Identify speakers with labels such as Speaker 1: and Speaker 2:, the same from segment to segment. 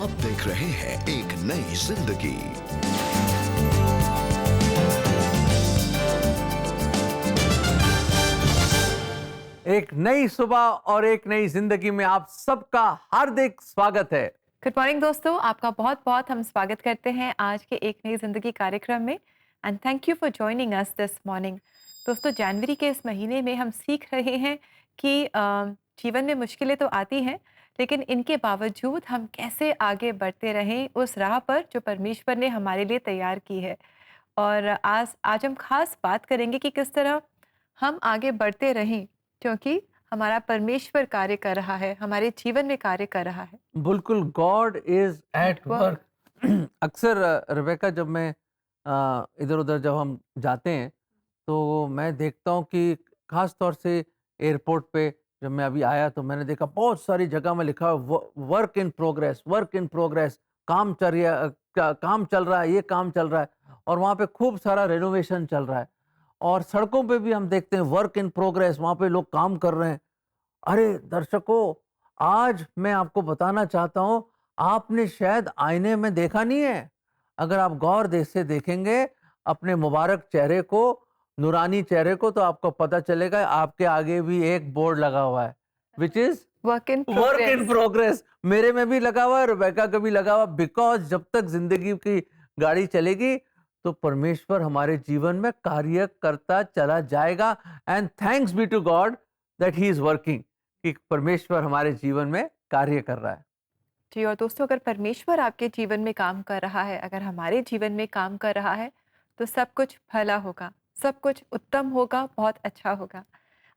Speaker 1: अब देख रहे हैं एक नई जिंदगी।
Speaker 2: एक नई सुबह और एक नई जिंदगी में आप सबका हार्दिक स्वागत है।
Speaker 3: गुड मॉर्निंग दोस्तों, आपका बहुत बहुत हम स्वागत करते हैं आज के एक नई ज़िंदगी कार्यक्रम में and thank you for joining us this morning. दोस्तों, जनवरी के इस महीने में हम सीख रहे हैं कि जीवन में मुश्किलें तो आती हैं, लेकिन इनके बावजूद हम कैसे आगे बढ़ते रहें उस राह पर जो परमेश्वर ने हमारे लिए तैयार की है। और आज हम खास बात करेंगे कि किस तरह हम आगे बढ़ते रहें, क्योंकि हमारा परमेश्वर कार्य कर रहा है, हमारे जीवन में कार्य कर रहा है।
Speaker 2: बिल्कुल, गॉड इज एट वर्क। अक्सर रेबेका, जब मैं इधर उधर जब हम जाते हैं तो मैं देखता हूँ कि खास तौर से एयरपोर्ट पे जब मैं अभी आया तो मैंने देखा बहुत सारी जगह में लिखा है work in progress, work in progress. काम चल रहा है, ये काम चल रहा है। और वहाँ पे खूब सारा रेनोवेशन चल रहा है। और सड़कों पे भी हम देखते हैं वर्क इन प्रोग्रेस, वहाँ पे लोग काम कर रहे हैं। अरे दर्शकों, आज मैं आपको बताना चाहता हूं, आपने शायद आईने में देखा नहीं है। अगर आप गौर से देखेंगे अपने मुबारक चेहरे को, नूरानी चेहरे को, तो आपको पता चलेगा आपके आगे भी एक बोर्ड लगा हुआ है, which is
Speaker 3: work in
Speaker 2: work in
Speaker 3: progress.
Speaker 2: Progress. मेरे में भी लगा हुआ है, रुबैका का भी लगा हुआ, बिकॉज जब तक जिंदगी की गाड़ी चलेगी तो परमेश्वर हमारे जीवन में कार्य करता चला जाएगा। And thanks be to God that he is working, कि परमेश्वर हमारे जीवन में कार्य कर रहा है।
Speaker 3: जी, और दोस्तों, अगर परमेश्वर आपके जीवन में काम कर रहा है, अगर हमारे जीवन में काम कर रहा है, तो सब कुछ भला होगा, सब कुछ उत्तम होगा, बहुत अच्छा होगा।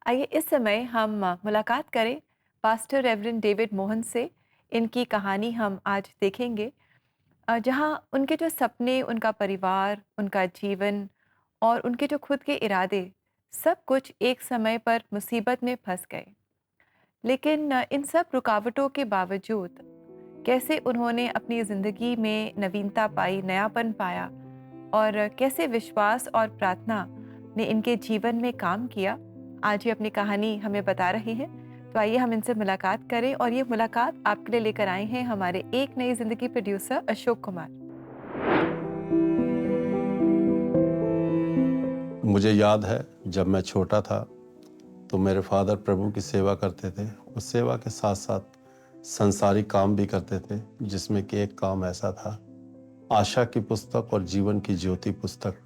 Speaker 3: आइए इस समय हम मुलाकात करें पास्टर रेवरेंड डेविड मोहन से। इनकी कहानी हम आज देखेंगे, जहाँ उनके जो सपने, उनका परिवार, उनका जीवन और उनके जो खुद के इरादे, सब कुछ एक समय पर मुसीबत में फंस गए। लेकिन इन सब रुकावटों के बावजूद कैसे उन्होंने अपनी ज़िंदगी में नवीनता पाई, नयापन पाया, और कैसे विश्वास और प्रार्थना ने इनके जीवन में काम किया, आज ये अपनी कहानी हमें बता रहे हैं। तो आइए हम इनसे मुलाकात करें, और ये मुलाकात आपके लिए लेकर आए हैं हमारे एक नई ज़िंदगी प्रोड्यूसर अशोक कुमार।
Speaker 4: मुझे याद है जब मैं छोटा था तो मेरे फादर प्रभु की सेवा करते थे। उस सेवा के साथ साथ संसारिक काम भी करते थे, जिसमें कि एक काम ऐसा था, आशा की पुस्तक और जीवन की ज्योति पुस्तक।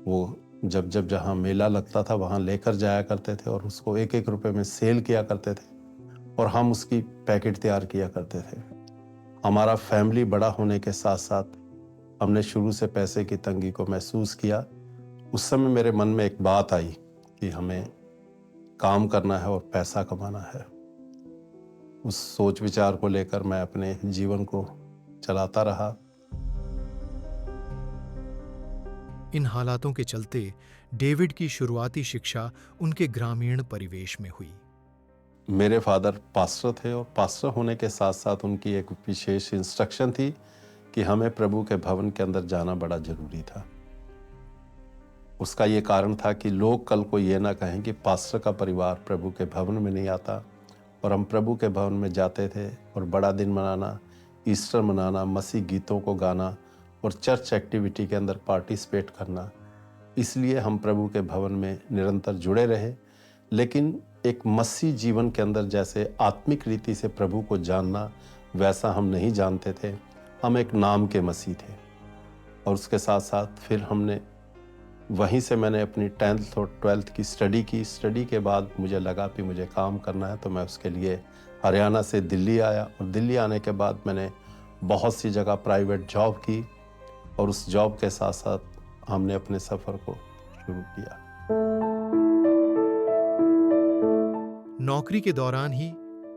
Speaker 4: वो जब जब जहाँ मेला लगता था वहाँ लेकर जाया करते थे और उसको 1-1 रुपए में सेल किया करते थे और हम उसकी पैकेट तैयार किया करते थे। हमारा फैमिली बड़ा होने के साथ साथ हमने शुरू से पैसे की तंगी को महसूस किया। उस समय मेरे मन में एक बात आई कि हमें काम करना है और पैसा कमाना है। उस सोच विचार को लेकर मैं अपने जीवन को चलाता रहा।
Speaker 5: इन हालातों के चलते डेविड की शुरुआती शिक्षा उनके ग्रामीण परिवेश में हुई।
Speaker 4: मेरे फादर पास्टर थे और पास्टर होने के साथ साथ उनकी एक विशेष इंस्ट्रक्शन थी कि हमें प्रभु के भवन के अंदर जाना बड़ा जरूरी था। उसका ये कारण था कि लोग कल को ये ना कहें कि पास्टर का परिवार प्रभु के भवन में नहीं आता। और हम प्रभु के भवन में जाते थे और बड़ा दिन मनाना, ईस्टर मनाना, मसीह गीतों को गाना और चर्च एक्टिविटी के अंदर पार्टिसिपेट करना। इसलिए हम प्रभु के भवन में निरंतर जुड़े रहे। लेकिन एक मसीह जीवन के अंदर जैसे आत्मिक रीति से प्रभु को जानना, वैसा हम नहीं जानते थे। हम एक नाम के मसीह थे। और उसके साथ साथ फिर हमने वहीं से मैंने अपनी 10th और 12th की स्टडी की। स्टडी के बाद मुझे लगा कि मुझे काम करना है, तो मैं उसके लिए हरियाणा से दिल्ली आया। और दिल्ली आने के बाद मैंने बहुत सी जगह प्राइवेट जॉब की और उस जॉब के साथ साथ हमने अपने सफ़र को शुरू किया।
Speaker 5: नौकरी के दौरान ही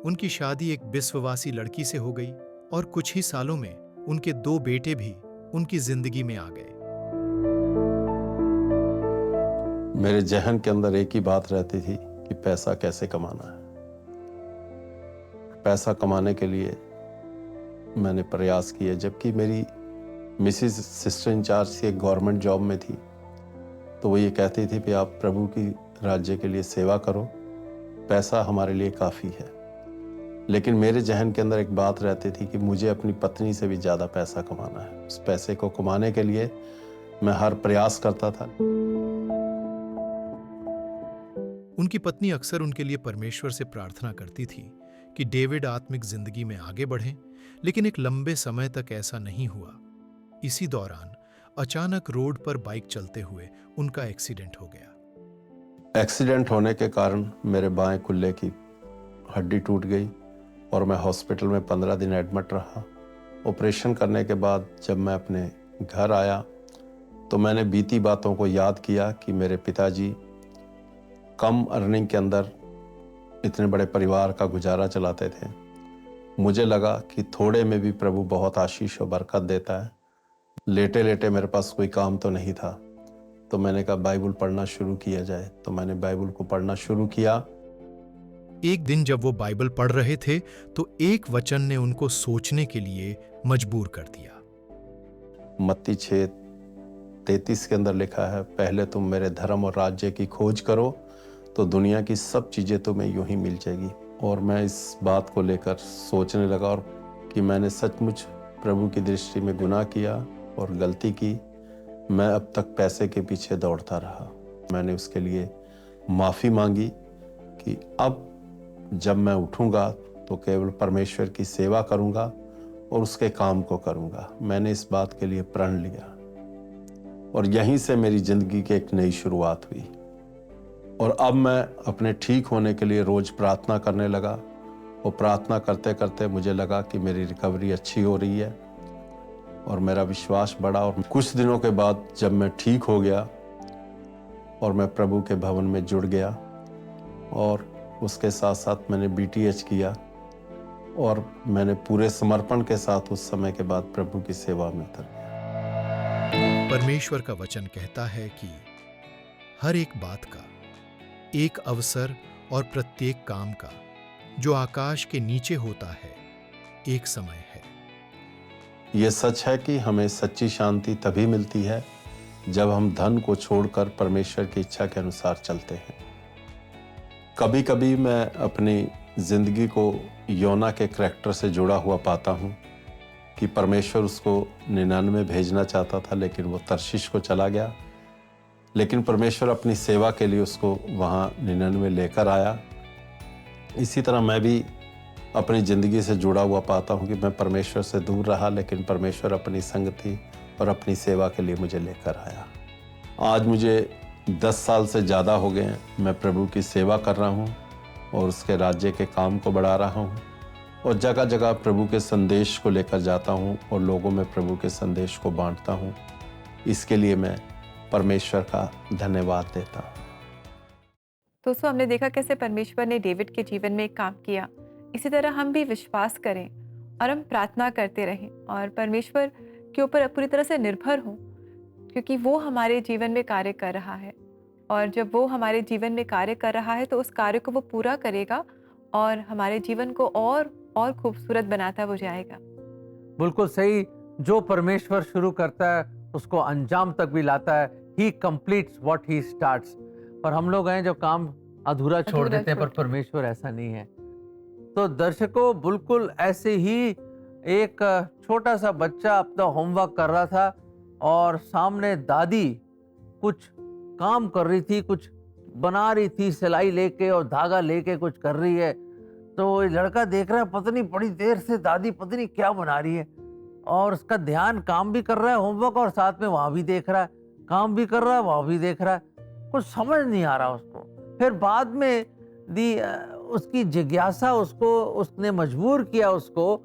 Speaker 5: उनकी शादी एक विश्ववासी लड़की से हो गई और कुछ ही सालों में उनके 2 बेटे भी उनकी जिंदगी में आ गए।
Speaker 4: मेरे जहन के अंदर एक ही बात रहती थी कि पैसा कैसे कमाना है। पैसा कमाने के लिए मैंने प्रयास किए, जबकि मेरी मिसिज सिस्टर इंचार्ज एक गवर्नमेंट जॉब में थी। तो वो ये कहती थी कि आप प्रभु की राज्य के लिए सेवा करो, पैसा हमारे लिए काफ़ी है। लेकिन मेरे जहन के अंदर एक बात रहती थी कि मुझे अपनी पत्नी से भी ज़्यादा पैसा कमाना है। उस पैसे को कमाने के लिए मैं हर प्रयास करता था।
Speaker 5: उनकी पत्नी अक्सर उनके लिए परमेश्वर से प्रार्थना करती थी कि डेविड आत्मिक जिंदगी में आगे बढ़ें, लेकिन एक लंबे समय तक ऐसा नहीं हुआ। इसी दौरान अचानक रोड पर बाइक चलते हुए उनका एक्सीडेंट हो गया।
Speaker 4: एक्सीडेंट होने के कारण मेरे बाएं कुल्ले की हड्डी टूट गई और मैं हॉस्पिटल में 15 दिन एडमिट रहा। ऑपरेशन करने के बाद जब मैं अपने घर आया तो मैंने बीती बातों को याद किया कि मेरे पिताजी कम अर्निंग के अंदर इतने बड़े परिवार का गुजारा चलाते थे। मुझे लगा कि थोड़े में भी प्रभु बहुत आशीष और बरकत देता है। लेटे लेटे मेरे पास कोई काम तो नहीं था, तो मैंने कहा बाइबल पढ़ना शुरू किया जाए। तो मैंने बाइबल को पढ़ना शुरू किया।
Speaker 5: एक दिन जब वो बाइबल पढ़ रहे थे तो एक वचन ने उनको सोचने के लिए मजबूर कर दिया।
Speaker 4: मत्ती 6:33 के अंदर लिखा है, पहले तुम मेरे धर्म और राज्य की खोज करो तो दुनिया की सब चीज़ें तुम्हें यूं ही मिल जाएगी। और मैं इस बात को लेकर सोचने लगा और कि मैंने सचमुच प्रभु की दृष्टि में गुनाह किया और गलती की। मैं अब तक पैसे के पीछे दौड़ता रहा। मैंने उसके लिए माफ़ी मांगी कि अब जब मैं उठूंगा तो केवल परमेश्वर की सेवा करूंगा और उसके काम को करूंगा। मैंने इस बात के लिए प्रण लिया और यहीं से मेरी ज़िंदगी की एक नई शुरुआत हुई। और अब मैं अपने ठीक होने के लिए रोज़ प्रार्थना करने लगा और प्रार्थना करते करते मुझे लगा कि मेरी रिकवरी अच्छी हो रही है और मेरा विश्वास बढ़ा। और कुछ दिनों के बाद जब मैं ठीक हो गया और मैं प्रभु के भवन में जुड़ गया और उसके साथ साथ मैंने BTH किया और मैंने पूरे समर्पण के साथ उस समय के बाद प्रभु की सेवा में उतर गया।
Speaker 5: परमेश्वर का वचन कहता है कि हर एक बात का, एक अवसर और प्रत्येक काम का जो आकाश के नीचे होता है, एक समय है।
Speaker 4: ये सच है कि हमें सच्ची शांति तभी मिलती है जब हम धन को छोड़कर परमेश्वर की इच्छा के अनुसार चलते हैं। कभी कभी मैं अपनी जिंदगी को योना के करैक्टर से जुड़ा हुआ पाता हूँ कि परमेश्वर उसको 99 भेजना चाहता था, लेकिन वो तर्शीश को चला गया। लेकिन परमेश्वर अपनी सेवा के लिए उसको वहाँ 99 लेकर आया। इसी तरह मैं भी अपनी ज़िंदगी से जुड़ा हुआ पाता हूँ कि मैं परमेश्वर से दूर रहा, लेकिन परमेश्वर अपनी संगति और अपनी सेवा के लिए मुझे लेकर आया। आज मुझे 10 साल से ज़्यादा हो गए हैं मैं प्रभु की सेवा कर रहा हूँ और उसके राज्य के काम को बढ़ा रहा हूँ और जगह जगह प्रभु के संदेश को लेकर जाता हूँ और लोगों में प्रभु के संदेश को बांटता हूँ। इसके लिए मैं परमेश्वर का धन्यवाद देता हूँ।
Speaker 3: दोस्तों, हमने देखा कैसे परमेश्वर ने डेविड के जीवन में काम किया। इसी तरह हम भी विश्वास करें और हम प्रार्थना करते रहें और परमेश्वर के ऊपर पूरी तरह से निर्भर हों, क्योंकि वो हमारे जीवन में कार्य कर रहा है। और जब वो हमारे जीवन में कार्य कर रहा है तो उस कार्य को वो पूरा करेगा और हमारे जीवन को और खूबसूरत बनाता वो जाएगा।
Speaker 2: बिल्कुल सही। जो परमेश्वर शुरू करता है उसको अंजाम तक भी लाता है। ही कंप्लीट्स व्हाट ही स्टार्ट्स। और हम लोग हैं जो काम अधूरा छोड़ देते हैं, पर परमेश्वर ऐसा नहीं है। तो दर्शकों, बिल्कुल ऐसे ही एक छोटा सा बच्चा अपना होमवर्क कर रहा था और सामने दादी कुछ काम कर रही थी, कुछ बना रही थी, सिलाई लेके और धागा लेके कुछ कर रही है। तो ये लड़का देख रहा है, पता नहीं बड़ी देर से दादी पता नहीं क्या बना रही है, और उसका ध्यान काम भी कर रहा है होमवर्क और साथ में वहाँ भी देख रहा है, काम भी कर रहा है वहाँ भी देख रहा है। कुछ समझ नहीं आ रहा उसको। फिर बाद में उसकी जिज्ञासा उसने मजबूर किया उसको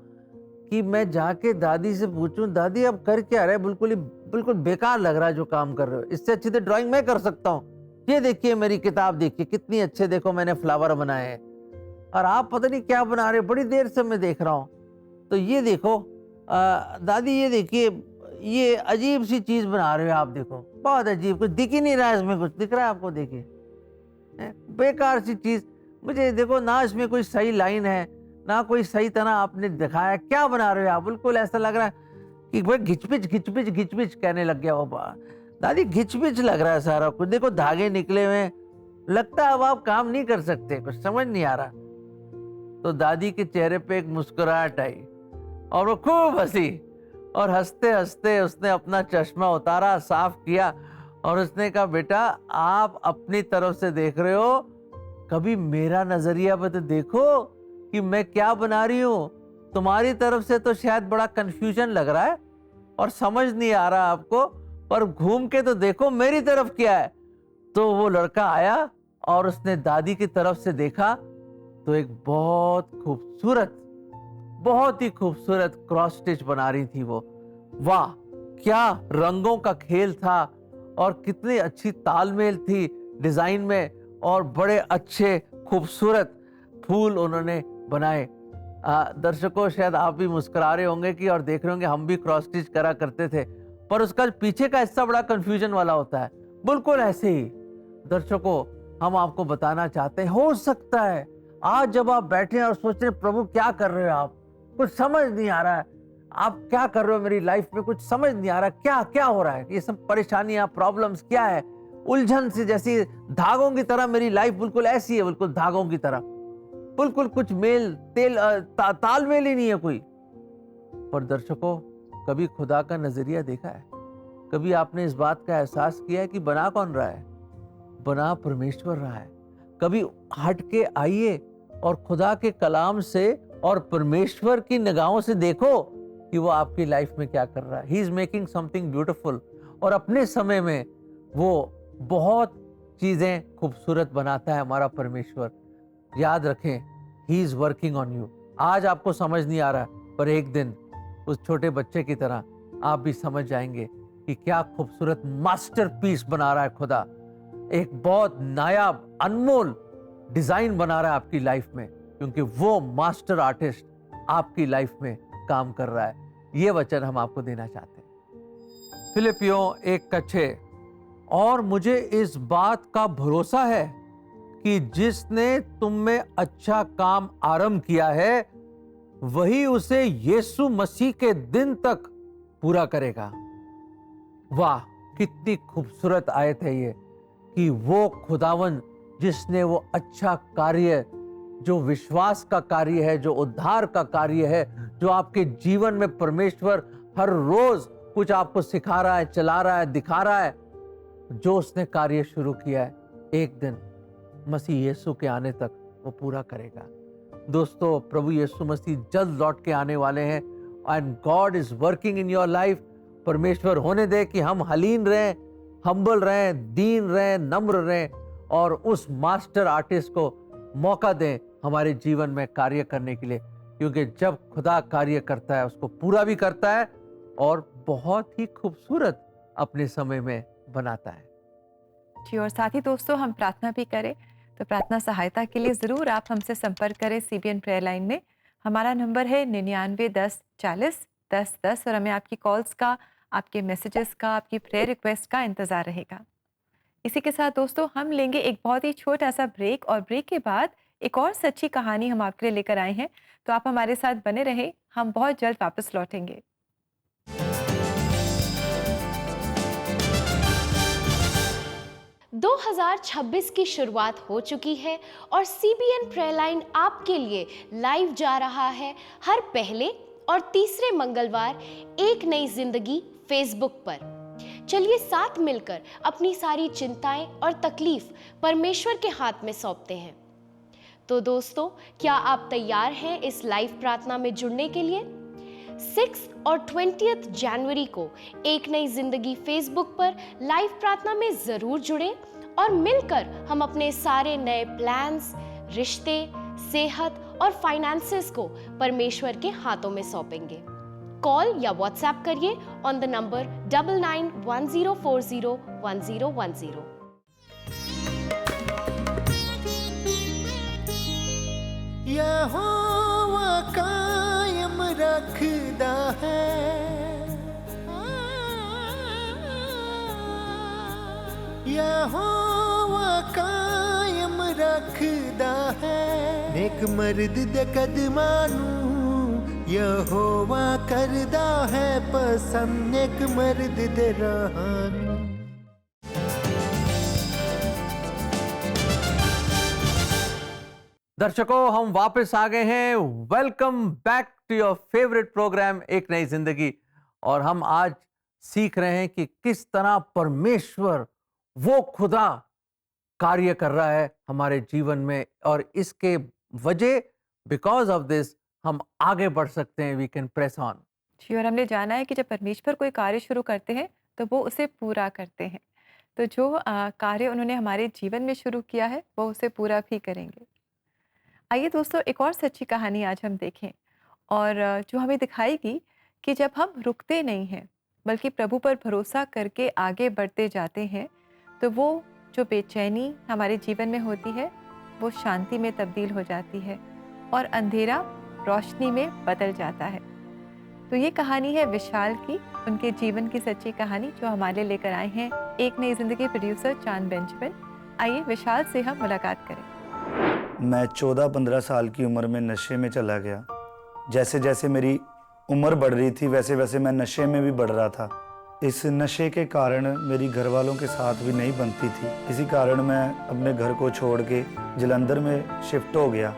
Speaker 2: कि मैं जाके दादी से पूछूं, दादी अब कर क्या रहे, बिल्कुल बेकार लग रहा है जो काम कर रहे हो, इससे अच्छी तो ड्राइंग मैं कर सकता हूँ। ये देखिए मेरी किताब देखिए कितनी अच्छे, देखो मैंने फ्लावर बनाए हैं और आप पता नहीं क्या बना रहे हो, बड़ी देर से मैं देख रहा हूँ। तो ये देखो दादी, ये देखिए ये अजीब सी चीज बना रहे हो आप, देखो बहुत अजीब, कुछ दिख ही नहीं रहा है इसमें, कुछ दिख रहा है आपको? देखिए बेकार सी चीज, मुझे देखो ना इसमें कोई सही लाइन है ना कोई सही तरह आपने दिखाया, क्या बना रहे हो आप? बिल्कुल ऐसा लग रहा है कि भाई घिचपिच कहने लग गया वो। दादी घिचपिच लग रहा है सारा कुछ, देखो धागे निकले हुए, लगता है अब आप काम नहीं कर सकते, कुछ समझ नहीं आ रहा। तो दादी के चेहरे पे एक मुस्कुराहट आई और वो खूब हंसी, और हंसते हंसते उसने अपना चश्मा उतारा, साफ किया, और उसने कहा, बेटा आप अपनी तरफ से देख रहे हो, कभी मेरा नजरिया पे तो देखो कि मैं क्या बना रही हूँ। तुम्हारी तरफ से तो शायद बड़ा कंफ्यूजन लग रहा है और समझ नहीं आ रहा आपको, पर घूम के तो देखो मेरी तरफ क्या है। तो वो लड़का आया और उसने दादी की तरफ से देखा तो एक बहुत ही खूबसूरत क्रॉस स्टिच बना रही थी वो। वाह, क्या रंगों का खेल था और कितनी अच्छी तालमेल थी डिजाइन में, और बड़े अच्छे खूबसूरत फूल उन्होंने बनाए। दर्शकों, शायद आप भी मुस्कुरा रहे होंगे कि और देख रहे होंगे हम भी क्रॉस स्टिच करा करते थे, पर उसका पीछे का हिस्सा बड़ा कंफ्यूजन वाला होता है। बिल्कुल ऐसे ही दर्शकों, हम आपको बताना चाहते हैं, हो सकता है आज जब आप बैठे हैं और सोच रहे हैं प्रभु क्या कर रहे हो आप, कुछ समझ नहीं आ रहा है, आप क्या कर रहे हो मेरी लाइफ में, कुछ समझ नहीं आ रहा, क्या क्या हो रहा है, ये सब परेशानियां, प्रॉब्लम्स क्या है, उलझन सी जैसी धागों की तरह मेरी लाइफ बिल्कुल ऐसी है, बिल्कुल धागों की तरह, बिल्कुल कुछ तालमेल ही नहीं है कोई। पर दर्शकों, कभी खुदा का नजरिया देखा है? कभी आपने इस बात का एहसास किया है कि बना कौन रहा है? बना परमेश्वर रहा है। कभी हट के आइए और खुदा के कलाम से और परमेश्वर की निगाहों से देखो कि वो आपकी लाइफ में क्या कर रहा है। He is making something beautiful, और अपने समय में वो बहुत चीजें खूबसूरत बनाता है हमारा परमेश्वर। याद रखें, ही इज वर्किंग ऑन यू। आज आपको समझ नहीं आ रहा, पर एक दिन उस छोटे बच्चे की तरह आप भी समझ जाएंगे कि क्या खूबसूरत मास्टरपीस बना रहा है खुदा। एक बहुत नायाब, अनमोल डिजाइन बना रहा है आपकी लाइफ में, क्योंकि वो मास्टर आर्टिस्ट आपकी लाइफ में काम कर रहा है। ये वचन हम आपको देना चाहते हैं। फिलिपियों 1:6, और मुझे इस बात का भरोसा है कि जिसने तुम में अच्छा काम आरंभ किया है वही उसे यीशु मसीह के दिन तक पूरा करेगा। वाह, कितनी खूबसूरत आयत है ये, कि वो खुदावन जिसने वो अच्छा कार्य, जो विश्वास का कार्य है, जो उद्धार का कार्य है, जो आपके जीवन में परमेश्वर हर रोज कुछ आपको सिखा रहा है, चला रहा है, दिखा रहा है, जो उसने कार्य शुरू किया है, एक दिन मसीह यीशु के आने तक वो पूरा करेगा। दोस्तों, प्रभु यीशु मसीह जल्द लौट के आने वाले हैं, and God is working in your life. परमेश्वर होने दे कि हम हलीन रहें, हम्बल रहें, दीन रहें, नम्र रहें, और उस मास्टर आर्टिस्ट को मौका दें हमारे जीवन में कार्य करने के लिए, क्योंकि जब खुदा कार्य करता है उसको पूरा भी करता है और बहुत ही खूबसूरत अपने समय में बनाता है।
Speaker 3: जी, और साथ ही दोस्तों, हम प्रार्थना भी करें, तो प्रार्थना सहायता के लिए ज़रूर आप हमसे संपर्क करें CBN प्रेयर लाइन में। हमारा नंबर है 99 10 40 10 10, और हमें आपकी कॉल्स का, आपके मैसेजेस का, आपकी प्रेयर रिक्वेस्ट का इंतज़ार रहेगा। इसी के साथ दोस्तों, हम लेंगे एक बहुत ही छोटा सा ब्रेक, और ब्रेक के बाद एक और सच्ची कहानी हम आपके लिए लेकर आए हैं, तो आप हमारे साथ बने रहें, हम बहुत जल्द वापस लौटेंगे।
Speaker 6: 2026 की शुरुआत हो चुकी है और CBN प्रेयर लाइन आपके लिए लाइव जा रहा है हर पहले और तीसरे मंगलवार एक नई जिंदगी फेसबुक पर। चलिए साथ मिलकर अपनी सारी चिंताएं और तकलीफ परमेश्वर के हाथ में सौंपते हैं। तो दोस्तों, क्या आप तैयार हैं इस लाइव प्रार्थना में जुड़ने के लिए? 6 और 20 जनवरी को एक नई जिंदगी फेसबुक पर लाइव प्रार्थना में जरूर जुड़ें और मिलकर हम अपने सारे नए प्लान्स, रिश्ते, सेहत और फाइनेंसेस को परमेश्वर के हाथों में सौंपेंगे। कॉल या व्हाट्सएप करिए ऑन द नंबर 9910401010।
Speaker 7: यहोवा कायम रखदा है, यहोवा कायम रखदा है, नेक मर्द दे कदमां नूं यहोवा करदा है पसंद, नेक मर्द दे राहां नूं।
Speaker 2: दर्शकों, हम वापस आ गए हैं। Welcome back to your favourite programme एक नई जिंदगी। और हम आज सीख रहे हैं कि किस तरह परमेश्वर, वो खुदा कार्य कर रहा है हमारे जीवन में, और इसके वजह, बिकॉज ऑफ दिस, हम आगे बढ़ सकते हैं। We can press on.
Speaker 3: जी, और हमने जाना है कि जब परमेश्वर कोई कार्य शुरू करते हैं तो वो उसे पूरा करते हैं। तो जो कार्य उन्होंने हमारे जीवन में शुरू किया है वो उसे पूरा भी करेंगे। आइए दोस्तों, एक और सच्ची कहानी आज हम देखें, और जो हमें दिखाएगी कि जब हम रुकते नहीं हैं बल्कि प्रभु पर भरोसा करके आगे बढ़ते जाते हैं, तो वो जो बेचैनी हमारे जीवन में होती है वो शांति में तब्दील हो जाती है और अंधेरा रोशनी में बदल जाता है। तो ये कहानी है विशाल की, उनके जीवन की सच्ची कहानी, जो हमारे लिए लेकर आए हैं एक नई जिंदगी प्रोड्यूसर चांद बेंजामिन। आइए विशाल से हम मुलाकात करें।
Speaker 8: मैं 14-15 साल की उम्र में नशे में चला गया। जैसे जैसे मेरी उम्र बढ़ रही थी वैसे वैसे मैं नशे में भी बढ़ रहा था। इस नशे के कारण मेरी घर वालों के साथ भी नहीं बनती थी। इसी कारण मैं अपने घर को छोड़ के जलंधर में शिफ्ट हो गया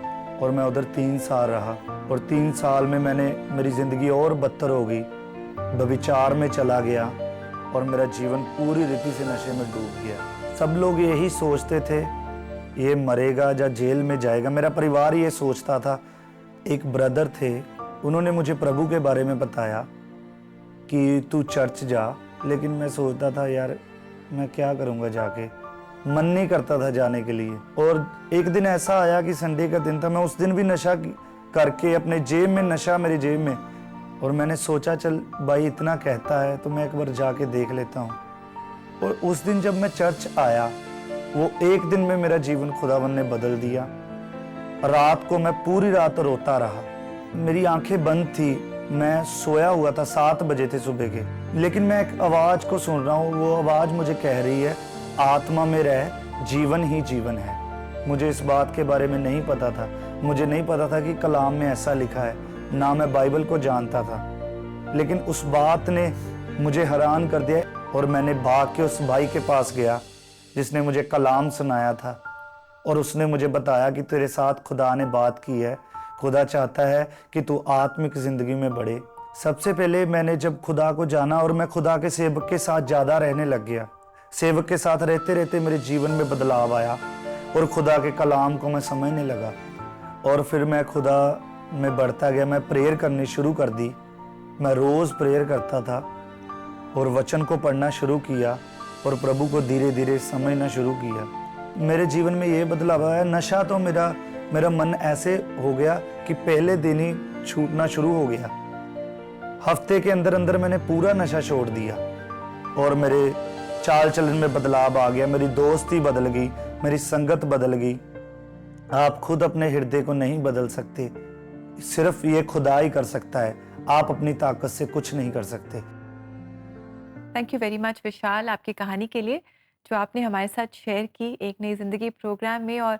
Speaker 8: और मैं उधर 3 साल रहा। और 3 साल में मेरी ज़िंदगी और बदतर हो गई। व्यभिचार में चला गया और मेरा जीवन पूरी रीति से नशे में डूब गया। सब लोग यही सोचते थे ये मरेगा या जेल में जाएगा। मेरा परिवार ये सोचता था। एक ब्रदर थे, उन्होंने मुझे प्रभु के बारे में बताया कि तू चर्च जा, लेकिन मैं सोचता था यार मैं क्या करूँगा जाके, मन नहीं करता था जाने के लिए। और एक दिन ऐसा आया कि संडे का दिन था, मैं उस दिन भी नशा करके अपने जेब में, नशा मेरी जेब में, और मैंने सोचा चल भाई इतना कहता है तो मैं एक बार जाके देख लेता हूँ। और उस दिन जब मैं चर्च आया, वो एक दिन में मेरा जीवन खुदावन ने बदल दिया। रात को मैं पूरी रात रोता रहा, मेरी आंखें बंद थी, मैं सोया हुआ था, 7 बजे थे सुबह के, लेकिन मैं एक आवाज को सुन रहा हूँ। वो आवाज मुझे कह रही है आत्मा में रह, जीवन ही जीवन है। मुझे इस बात के बारे में नहीं पता था। मुझे नहीं पता था कि कलाम में ऐसा लिखा है, ना मैं बाइबल को जानता था, लेकिन उस बात ने मुझे हैरान कर दिया। और मैंने भाग के उस भाई के पास गया जिसने मुझे कलाम सुनाया था, और उसने मुझे बताया कि तेरे साथ खुदा ने बात की है, खुदा चाहता है कि तू आत्मिक ज़िंदगी में बढ़े। सबसे पहले मैंने जब खुदा को जाना और मैं खुदा के सेवक के साथ ज़्यादा रहने लग गया, सेवक के साथ रहते रहते मेरे जीवन में बदलाव आया और खुदा के कलाम को मैं समझने लगा। और फिर मैं खुदा में बढ़ता गया। मैं प्रेयर करनी शुरू कर दी। मैं रोज़ प्रेयर करता था और वचन को पढ़ना शुरू किया और प्रभु को धीरे धीरे समझना शुरू किया। मेरे जीवन में ये बदलाव आया। नशा तो मेरा मन ऐसे हो गया कि पहले दिन ही छूटना शुरू हो गया। हफ्ते के अंदर अंदर मैंने पूरा नशा छोड़ दिया और मेरे चाल चलन में बदलाव आ गया। मेरी दोस्ती बदल गई, मेरी संगत बदल गई। आप खुद अपने हृदय को नहीं बदल सकते, सिर्फ ये खुदा ही कर सकता है। आप अपनी ताकत से कुछ नहीं कर सकते।
Speaker 3: थैंक यू वेरी मच विशाल, आपकी कहानी के लिए जो आपने हमारे साथ शेयर की एक नई ज़िंदगी प्रोग्राम में। और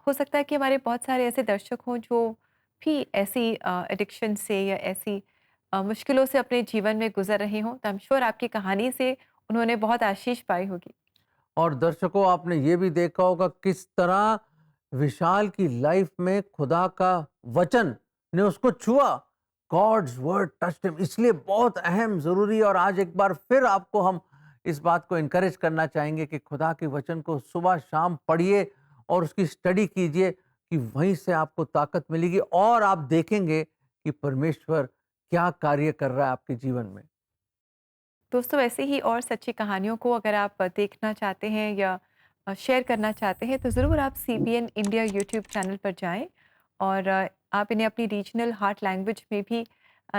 Speaker 3: हो सकता है कि हमारे बहुत सारे ऐसे दर्शक हों जो भी ऐसी एडिक्शन से या ऐसी मुश्किलों से अपने जीवन में गुजर रहे हों, तो आई एम श्योर आपकी कहानी से उन्होंने बहुत आशीष पाई होगी।
Speaker 2: और दर्शकों, आपने ये भी देखा होगा किस तरह विशाल की लाइफ में खुदा का वचन ने उसको छुआ। गॉड्स वर्ड टच्ड हिम, इसलिए बहुत अहम, ज़रूरी। और आज एक बार फिर आपको हम इस बात को इनकरेज करना चाहेंगे कि खुदा के वचन को सुबह शाम पढ़िए और उसकी स्टडी कीजिए, कि वहीं से आपको ताकत मिलेगी और आप देखेंगे कि परमेश्वर क्या कार्य कर रहा है आपके जीवन में।
Speaker 3: दोस्तों, ऐसे ही और सच्ची कहानियों को अगर आप देखना चाहते हैं या शेयर करना चाहते हैं तो ज़रूर आप CBN इंडिया यूट्यूब चैनल पर जाएं और आप इन्हें अपनी रीजनल हार्ट लैंग्वेज में भी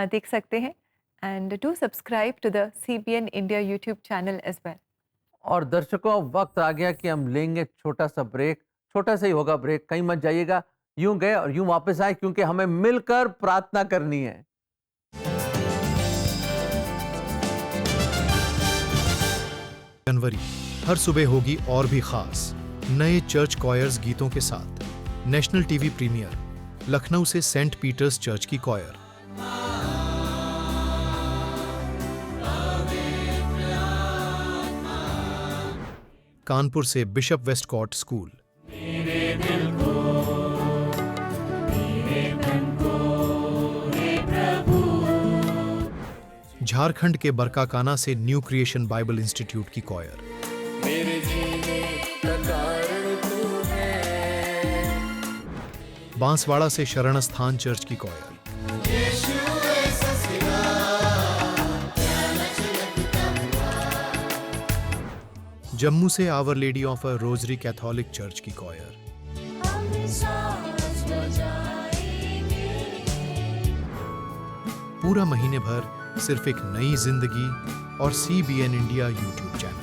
Speaker 3: देख सकते हैं। And do subscribe to the CBN India YouTube channel as well.
Speaker 2: और दर्शकों, अब वक्त आ गया कि हम लेंगे छोटा सा ब्रेक। छोटा सा ही होगा ब्रेक, कहीं मत जाइएगा। यूं गए और यूं वापस आए, क्योंकि हमें मिलकर प्रार्थना करनी है।
Speaker 5: जनवरी हर सुबह होगी और भी खास, नए चर्च कॉयर्स गीतों के साथ। नेशनल टीवी प्रीमियर, लखनऊ से सेंट पीटर्स चर्च की कॉयर, कानपुर से बिशप वेस्टकॉट स्कूल, झारखंड के बरकाकाना से न्यू क्रिएशन बाइबल इंस्टीट्यूट की कॉयर,
Speaker 7: मेरे जीने का कारण तू है।
Speaker 5: बांसवाड़ा से शरण स्थान चर्च की कॉयर,
Speaker 7: यीशु ऐसा सिवा, क्या नच लगता हुआ।
Speaker 5: जम्मू से Our Lady of a Rosary Catholic Church की कॉयर, पूरा महीने भर सिर्फ एक नई जिंदगी और CBN India YouTube channel.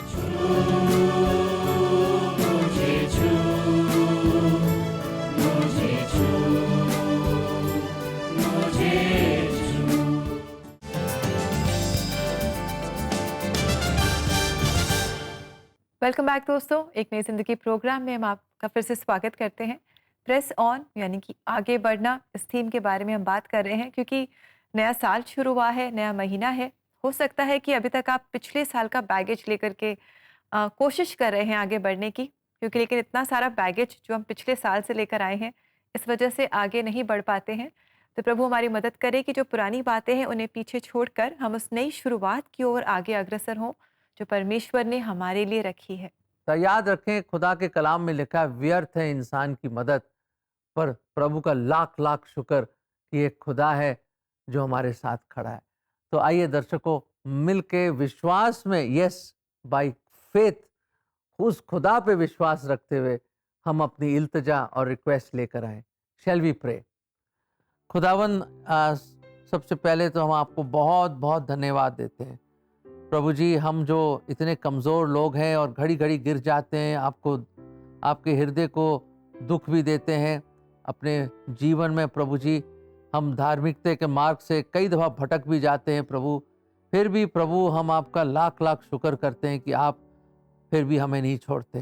Speaker 3: Welcome back दोस्तों, एक नई जिंदगी प्रोग्राम में हम आपका फिर से स्वागत करते हैं। प्रेस ऑन यानी कि आगे बढ़ना, इस थीम के बारे में हम बात कर रहे हैं क्योंकि नया साल शुरू हुआ है, नया महीना है। हो सकता है कि अभी तक आप पिछले साल का बैगेज लेकर के कोशिश कर रहे हैं आगे बढ़ने की, क्योंकि लेकिन इतना सारा बैगेज जो हम पिछले साल से लेकर आए हैं, इस वजह से आगे नहीं बढ़ पाते हैं। तो प्रभु हमारी मदद करे कि जो पुरानी बातें हैं उन्हें पीछे छोड़कर हम उस नई शुरुआत की ओर आगे अग्रसर हों जो परमेश्वर ने हमारे लिए रखी है।
Speaker 2: तो याद रखें, खुदा के कलाम में लिखा है, व्यर्थ है इंसान की मदद, पर प्रभु का लाख लाख शुक्र कि एक खुदा है जो हमारे साथ खड़ा है। तो आइए दर्शकों, मिलके विश्वास में, यस, बाय फेथ, उस खुदा पे विश्वास रखते हुए हम अपनी इल्तिजा और रिक्वेस्ट लेकर आए। Shall we pray. खुदावन, सबसे पहले तो हम आपको बहुत बहुत धन्यवाद देते हैं प्रभु जी। हम जो इतने कमज़ोर लोग हैं और घड़ी घड़ी गिर जाते हैं, आपको, आपके हृदय को दुख भी देते हैं अपने जीवन में प्रभु जी। हम धार्मिकता के मार्ग से कई दफ़ा भटक भी जाते हैं प्रभु, फिर भी प्रभु हम आपका लाख लाख शुक्र करते हैं कि आप फिर भी हमें नहीं छोड़ते,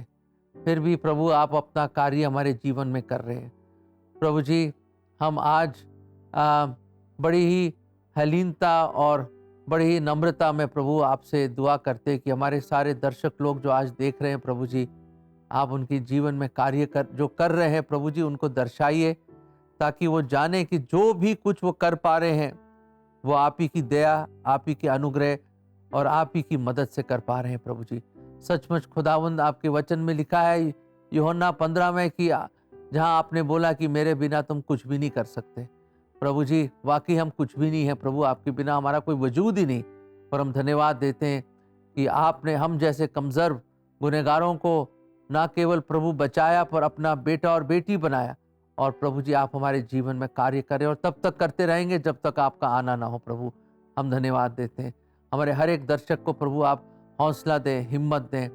Speaker 2: फिर भी प्रभु आप अपना कार्य हमारे जीवन में कर रहे हैं प्रभु जी। हम आज बड़ी ही हलीनता और बड़ी ही नम्रता में प्रभु आपसे दुआ करते हैं कि हमारे सारे दर्शक लोग जो आज देख रहे हैं प्रभु जी, आप उनके जीवन में कार्य जो कर रहे हैं प्रभु जी, उनको दर्शाइए ताकि वो जाने कि जो भी कुछ वो कर पा रहे हैं वो आप ही की दया, आप ही के अनुग्रह और आप ही की मदद से कर पा रहे हैं प्रभु जी। सचमुच खुदावंद, आपके वचन में लिखा है यूहन्ना 15 में कि जहां आपने बोला कि मेरे बिना तुम कुछ भी नहीं कर सकते प्रभु जी, वाकई हम कुछ भी नहीं है प्रभु, आपके बिना हमारा कोई वजूद ही नहीं। पर हम धन्यवाद देते हैं कि आपने हम जैसे कमज़ोर गुनहगारों को ना केवल प्रभु बचाया पर अपना बेटा और बेटी बनाया, और प्रभु जी आप हमारे जीवन में कार्य करें और तब तक करते रहेंगे जब तक आपका आना ना हो प्रभु। हम धन्यवाद देते हैं। हमारे हर एक दर्शक को प्रभु आप हौसला दें, हिम्मत दें,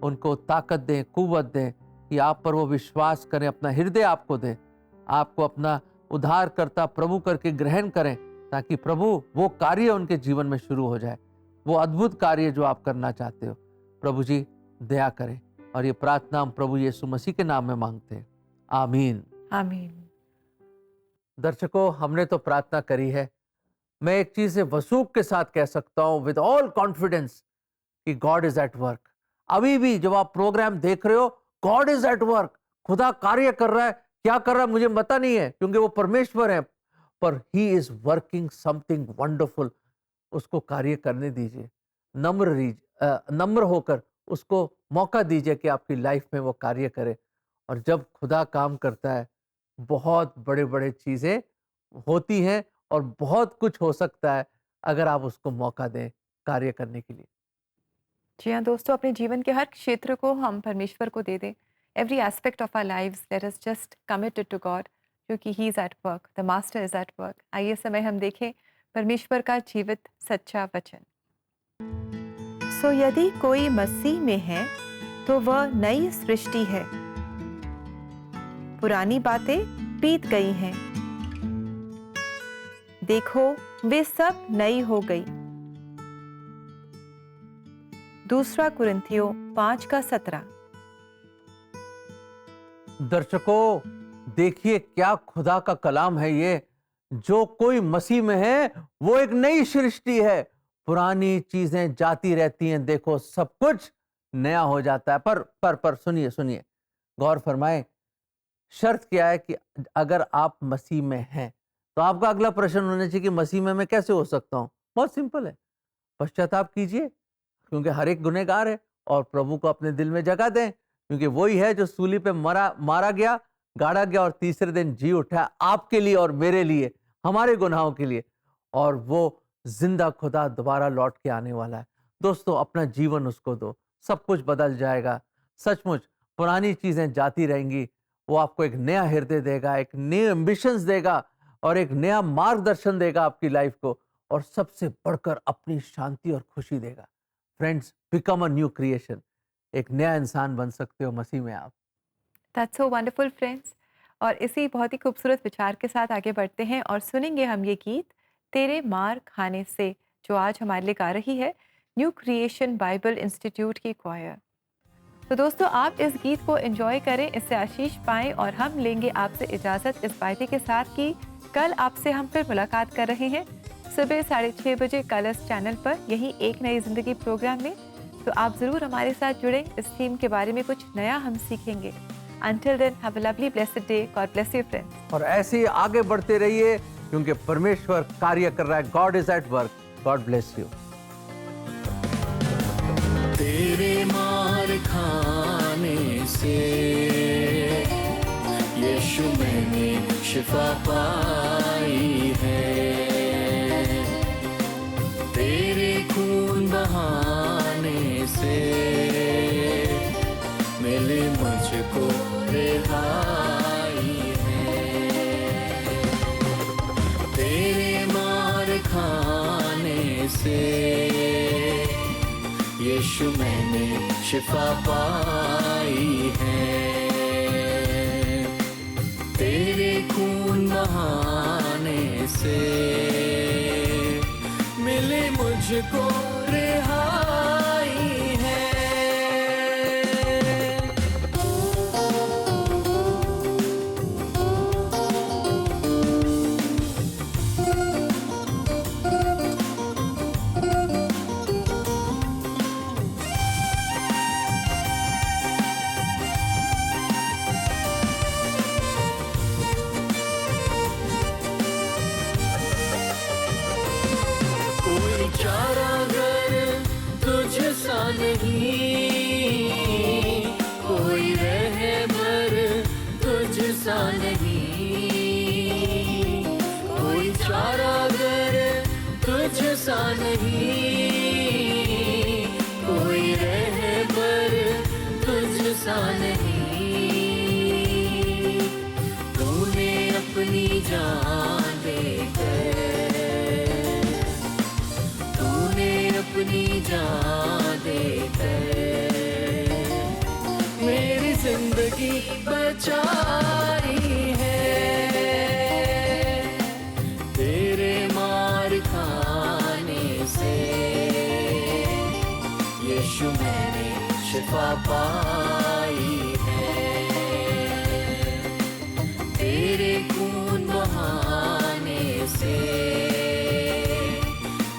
Speaker 2: उनको ताकत दें, कुव्वत दें कि आप पर वो विश्वास करें, अपना हृदय आपको दें, आपको अपना उद्धार करता प्रभु करके ग्रहण करें, ताकि प्रभु वो कार्य उनके जीवन में शुरू हो जाए, वो अद्भुत कार्य जो आप करना चाहते हो प्रभु जी, दया करें। और ये प्रार्थना हम प्रभु यीशु मसीह के नाम में मांगते हैं, आमीन
Speaker 3: आमीन।
Speaker 2: दर्शकों, हमने तो प्रार्थना करी है। मैं एक चीज़ से वसूख के साथ कह सकता हूँ विद ऑल कॉन्फिडेंस कि गॉड इज एट वर्क। अभी भी जब आप प्रोग्राम देख रहे हो, गॉड इज एट वर्क, खुदा कार्य कर रहा है। क्या कर रहा है मुझे पता नहीं है क्योंकि वो परमेश्वर है, पर ही इज वर्किंग समथिंग वंडरफुल। उसको कार्य करने दीजिए, नम्र होकर उसको मौका दीजिए कि आपकी लाइफ में वो कार्य करे। और जब खुदा काम करता है, बहुत बड़े बड़े चीज़ें होती हैं और बहुत कुछ हो सकता है अगर आप उसको मौका दें कार्य करने के लिए।
Speaker 3: जी हाँ दोस्तों, अपने जीवन के हर क्षेत्र को हम परमेश्वर को दे दें। Every aspect of our lives let us just committed to God, क्योंकि he is at work, the master is at work. आइए समय हम देखें परमेश्वर का जीवित सच्चा वचन। सो यदि कोई मसीह में है तो वह नई सृष्टि है, पुरानी बातें बीत गई हैं, देखो वे सब नई हो गई। दूसरा कुरिन्थियों 5:17।
Speaker 2: दर्शकों देखिए क्या खुदा का कलाम है ये, जो कोई मसीह में है वो एक नई सृष्टि है, पुरानी चीजें जाती रहती हैं, देखो सब कुछ नया हो जाता है। पर सुनिए गौर फरमाए, शर्त क्या है कि अगर आप मसीह में हैं। तो आपका अगला प्रश्न होना चाहिए कि मसीह में मैं कैसे हो सकता हूं। बहुत सिंपल है, पश्चाताप कीजिए, क्योंकि हर एक गुनहगार है, और प्रभु को अपने दिल में जगह दें, क्योंकि वही है जो सूली पे मारा गया, गाड़ा गया और तीसरे दिन जी उठा आपके लिए और मेरे लिए, हमारे गुनाहों के लिए, और वो जिंदा खुदा दोबारा लौट के आने वाला है। दोस्तों, अपना जीवन उसको दो, सब कुछ बदल जाएगा। सचमुच पुरानी चीजें जाती रहेंगी, वो आपको एक नया हृदय देगा, एक नए एम्बिशंस देगा और एक नया मार्गदर्शन देगा आपकी लाइफ को, और सबसे बढ़कर अपनी शांति और खुशी देगा। Friends, become a new creation, एक नया इंसान बन सकते हो मसीह में आप।
Speaker 3: That's so wonderful friends. और इसी बहुत ही खूबसूरत विचार के साथ आगे बढ़ते हैं और सुनेंगे हम ये गीत तेरे मार खाने से, जो आज हमारे लिए गा रही है न्यू क्रिएशन बाइबल इंस्टीट्यूट की क्वायर। तो दोस्तों, आप इस गीत को एंजॉय करें, इससे आशीष पाएं, और हम लेंगे आपसे इजाज़त इस वायदे के साथ कि कल आपसे हम फिर मुलाकात कर रहे हैं सुबह 6:30 बजे कलर्स चैनल पर, यही एक नई ज़िंदगी प्रोग्राम में। तो आप ज़रूर हमारे साथ जुड़ें, इस थीम के बारे में कुछ नया हम सीखेंगे। Until then, have a lovely blessed day. God bless you, friends.
Speaker 2: और ऐसे ही आगे बढ़ते रहिए, क्योंकि परमेश्वर कार्य कर रहा है। God is at work. God bless you.
Speaker 7: तेरे मार खाने से यीशु मैंने शिफा पाई है, तेरे खून बहाने से मिले मुझको रिहाई है, तेरे मार खाने से यीशु मैंने शिफा पाई है, तेरे खून बहाने से मिले मुझको रिहाई है। कोई चारागर तुझसा नहीं, कोई रहबर तुझसा नहीं, कोई चारागर तुझसा नहीं, कोई रहबर तुझसा नहीं, तूने अपनी जान देकर, अपनी जान देकर मेरी जिंदगी बचाई है, तेरे मार खाने से यीशु मैंने शिफा पाई है, तेरे खून बहाने से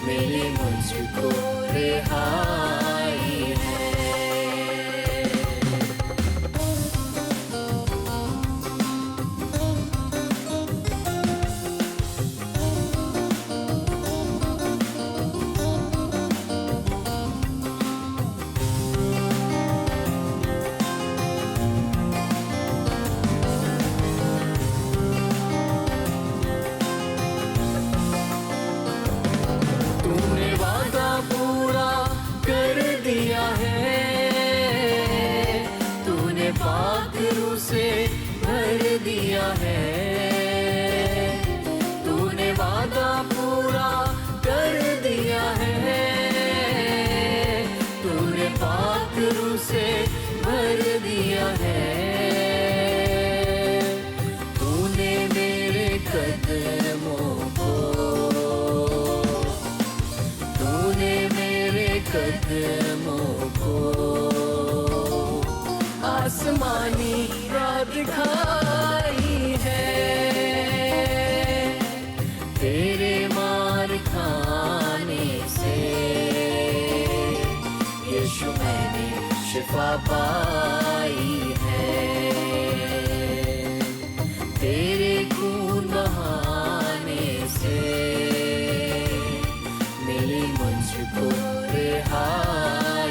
Speaker 7: मिली मुझको रिहाई है। तूने वादा पूरा कर दिया है, तूने पाक रूह से भर दिया है, तूने वादा पूरा कर दिया है, तूने पाक रूह से भर दिया है, तूने मेरे कदमों को, तूने मेरे कदमों को आसमानी राह दिखाई है, तेरे मार खाने से यीशु मैंने शिफा पाई है, तेरे खून बहाने से मिली मुझको रिहाई